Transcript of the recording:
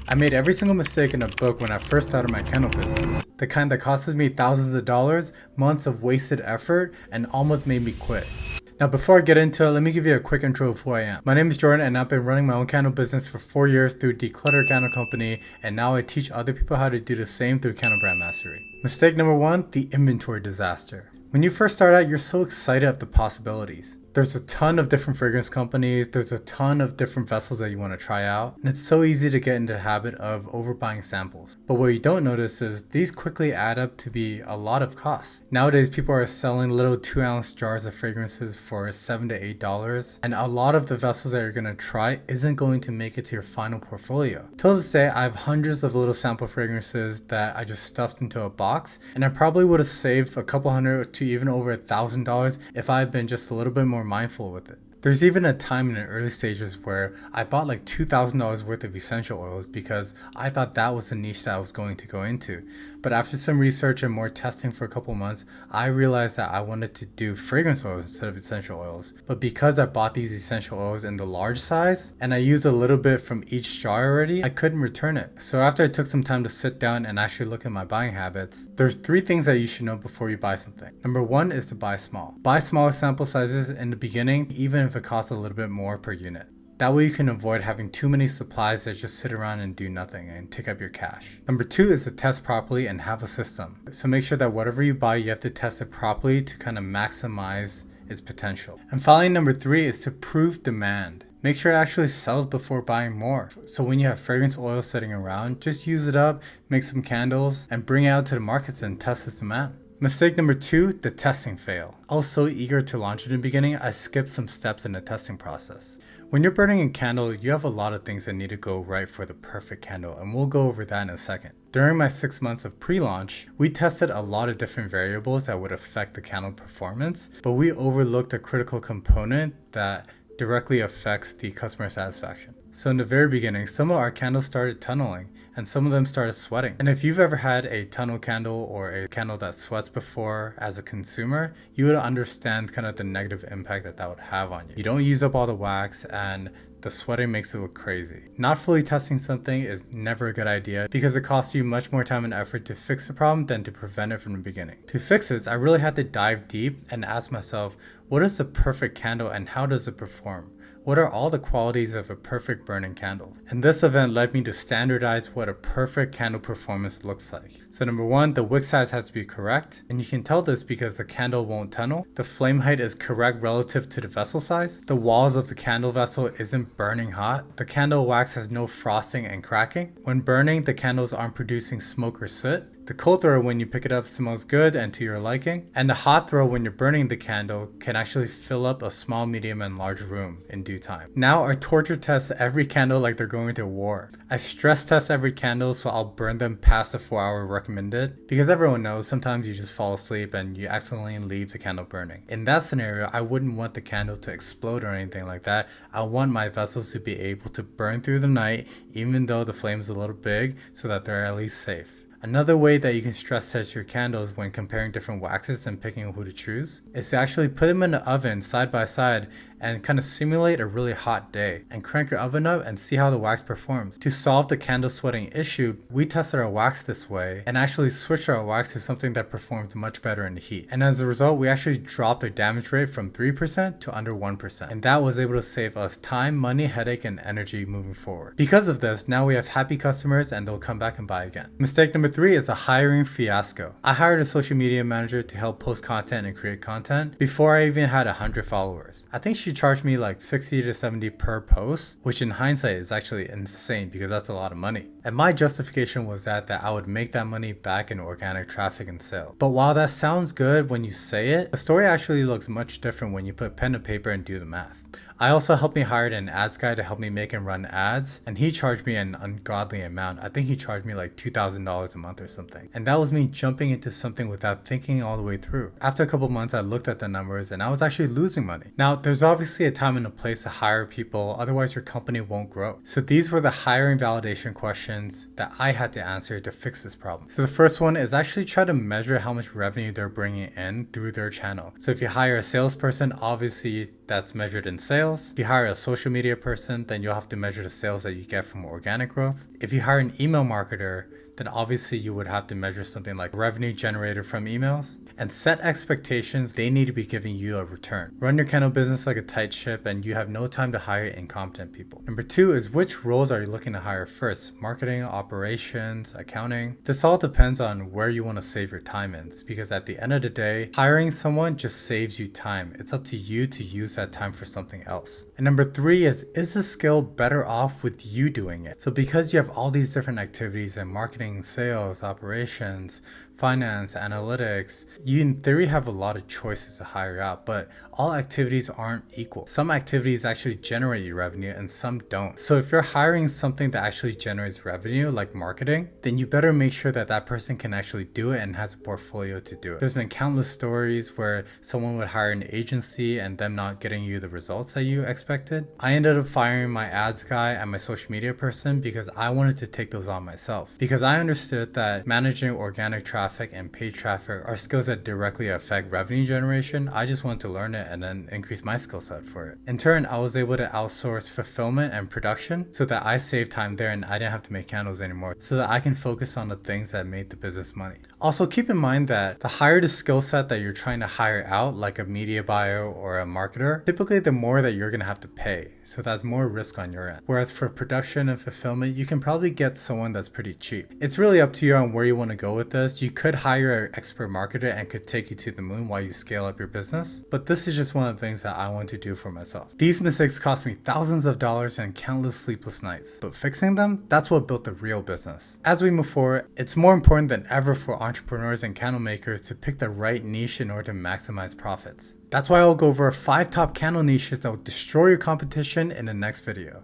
I made every single mistake in a book when I first started my candle business. The kind that costed me thousands of dollars, months of wasted effort, and almost made me quit. Now before I get into it, let me give you a quick intro of who I am. My name is Jordan and I've been running my own candle business for 4 years through Declutter Candle Company, and now I teach other people how to do the same through Candle Brand Mastery. Mistake number 1, the inventory disaster. When you first start out, you're so excited of the possibilities. There's a ton of different fragrance companies, there's a ton of different vessels that you want to try out, and it's so easy to get into the habit of overbuying samples. But what you don't notice is these quickly add up to be a lot of costs. Nowadays, people are selling little 2-ounce jars of fragrances for $7 to $8, and a lot of the vessels that you're going to try isn't going to make it to your final portfolio. Till this day, I have hundreds of little sample fragrances that I just stuffed into a box, and I probably would have saved a couple hundred to even over $1,000 if I had been just a little bit more mindful with it. There's even a time in the early stages where I bought like $2,000 worth of essential oils because I thought that was the niche that I was going to go into. But after some research and more testing for a couple months, I realized that I wanted to do fragrance oils instead of essential oils. But because I bought these essential oils in the large size and I used a little bit from each jar already, I couldn't return it. So after I took some time to sit down and actually look at my buying habits, there's 3 things that you should know before you buy something. Number 1 is to buy small. Buy smaller sample sizes in the beginning, even if it costs a little bit more per unit. That way you can avoid having too many supplies that just sit around and do nothing and take up your cash. Number 2 is to test properly and have a system. So make sure that whatever you buy, you have to test it properly to kind of maximize its potential. And finally, number 3 is to prove demand. Make sure it actually sells before buying more. So when you have fragrance oil sitting around, just use it up, make some candles, and bring it out to the markets and test its demand. Mistake number 2, the testing fail. I was so eager to launch it in the beginning, I skipped some steps in the testing process. When you're burning a candle, you have a lot of things that need to go right for the perfect candle, and we'll go over that in a second. During my 6 months of pre-launch, we tested a lot of different variables that would affect the candle performance, but we overlooked a critical component that directly affects the customer satisfaction. So in the very beginning, some of our candles started tunneling and some of them started sweating. And if you've ever had a tunnel candle or a candle that sweats before as a consumer, you would understand kind of the negative impact that would have on you. You don't use up all the wax and the sweating makes it look crazy. Not fully testing something is never a good idea because it costs you much more time and effort to fix the problem than to prevent it from the beginning. To fix this, I really had to dive deep and ask myself, what is the perfect candle and how does it perform? What are all the qualities of a perfect burning candle? And this event led me to standardize what a perfect candle performance looks like. So number 1, the wick size has to be correct. And you can tell this because the candle won't tunnel. The flame height is correct relative to the vessel size. The walls of the candle vessel isn't burning hot. The candle wax has no frosting and cracking. When burning, the candles aren't producing smoke or soot. The cold throw when you pick it up smells good and to your liking, and the hot throw when you're burning the candle can actually fill up a small, medium, and large room in due time. Now I torture test every candle like they're going to war. I stress test every candle so I'll burn them past the 4-hour recommended, because everyone knows sometimes you just fall asleep and you accidentally leave the candle burning. In that scenario, I wouldn't want the candle to explode or anything like that. I want my vessels to be able to burn through the night even though the flame is a little big so that they're at least safe. Another way that you can stress test your candles when comparing different waxes and picking who to choose is to actually put them in the oven side by side and kind of simulate a really hot day and crank your oven up and see how the wax performs. To solve the candle sweating issue, we tested our wax this way and actually switched our wax to something that performed much better in the heat. And as a result, we actually dropped our damage rate from 3% to under 1%. And that was able to save us time, money, headache, and energy moving forward. Because of this, now we have happy customers and they'll come back and buy again. Mistake number 3 is a hiring fiasco. I hired a social media manager to help post content and create content before I even had 100 followers. I think she charged me like 60 to 70 per post, which in hindsight is actually insane because that's a lot of money. And my justification was that I would make that money back in organic traffic and sales. But while that sounds good when you say it, the story actually looks much different when you put pen to paper and do the math. I also helped me hire an ads guy to help me make and run ads, and he charged me an ungodly amount. I think he charged me like $2,000 a month or something. And that was me jumping into something without thinking all the way through. After a couple months, I looked at the numbers and I was actually losing money. Now, there's obviously a time and a place to hire people, otherwise your company won't grow. So these were the hiring validation questions that I had to answer to fix this problem. So the first one is actually try to measure how much revenue they're bringing in through their channel. So if you hire a salesperson, obviously that's measured in sales. If you hire a social media person, then you'll have to measure the sales that you get from organic growth. If you hire an email marketer, then obviously you would have to measure something like revenue generated from emails. And set expectations, they need to be giving you a return. Run your kennel business like a tight ship and you have no time to hire incompetent people. Number 2 is which roles are you looking to hire first? Marketing, operations, accounting? This all depends on where you want to save your time in, because at the end of the day, hiring someone just saves you time. It's up to you to use that time for something else. And number 3 is the skill better off with you doing it? So because you have all these different activities in marketing, sales, operations, finance, analytics, you in theory have a lot of choices to hire out, but all activities aren't equal. Some activities actually generate you revenue and some don't. So if you're hiring something that actually generates revenue, like marketing, then you better make sure that that person can actually do it and has a portfolio to do it. There's been countless stories where someone would hire an agency and them not getting you the results that you expected. I ended up firing my ads guy and my social media person because I wanted to take those on myself. Because I understood that managing organic traffic and paid traffic are skills that directly affect revenue generation. I just wanted to learn it and then increase my skill set for it. In turn, I was able to outsource fulfillment and production so that I saved time there and I didn't have to make candles anymore, so that I can focus on the things that made the business money. Also, keep in mind that the higher the skill set that you're trying to hire out, like a media buyer or a marketer, typically the more that you're going to have to pay. So that's more risk on your end. Whereas for production and fulfillment, you can probably get someone that's pretty cheap. It's really up to you on where you want to go with this. You could hire an expert marketer and could take you to the moon while you scale up your business. But this is just one of the things that I want to do for myself. These mistakes cost me thousands of dollars and countless sleepless nights. But fixing them, that's what built the real business. As we move forward, it's more important than ever for entrepreneurs and candle makers to pick the right niche in order to maximize profits. That's why I'll go over 5 top candle niches that will destroy your competition in the next video.